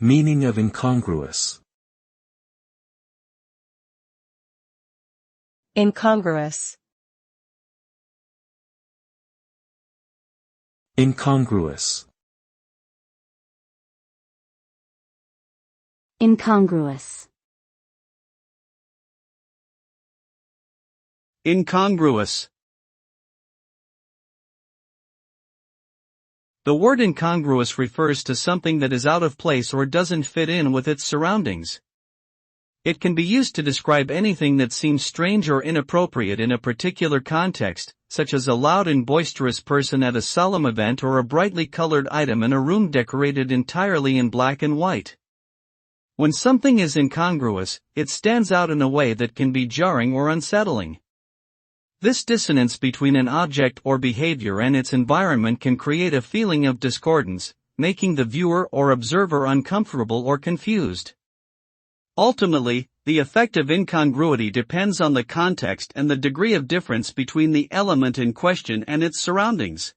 Meaning of incongruous. Incongruous. Incongruous. Incongruous. Incongruous. The word incongruous refers to something that is out of place or doesn't fit in with its surroundings. It can be used to describe anything that seems strange or inappropriate in a particular context, such as a loud and boisterous person at a solemn event or a brightly colored item in a room decorated entirely in black and white. When something is incongruous, it stands out in a way that can be jarring or unsettling. This dissonance between an object or behavior and its environment can create a feeling of discordance, making the viewer or observer uncomfortable or confused. Ultimately, the effect of incongruity depends on the context and the degree of difference between the element in question and its surroundings.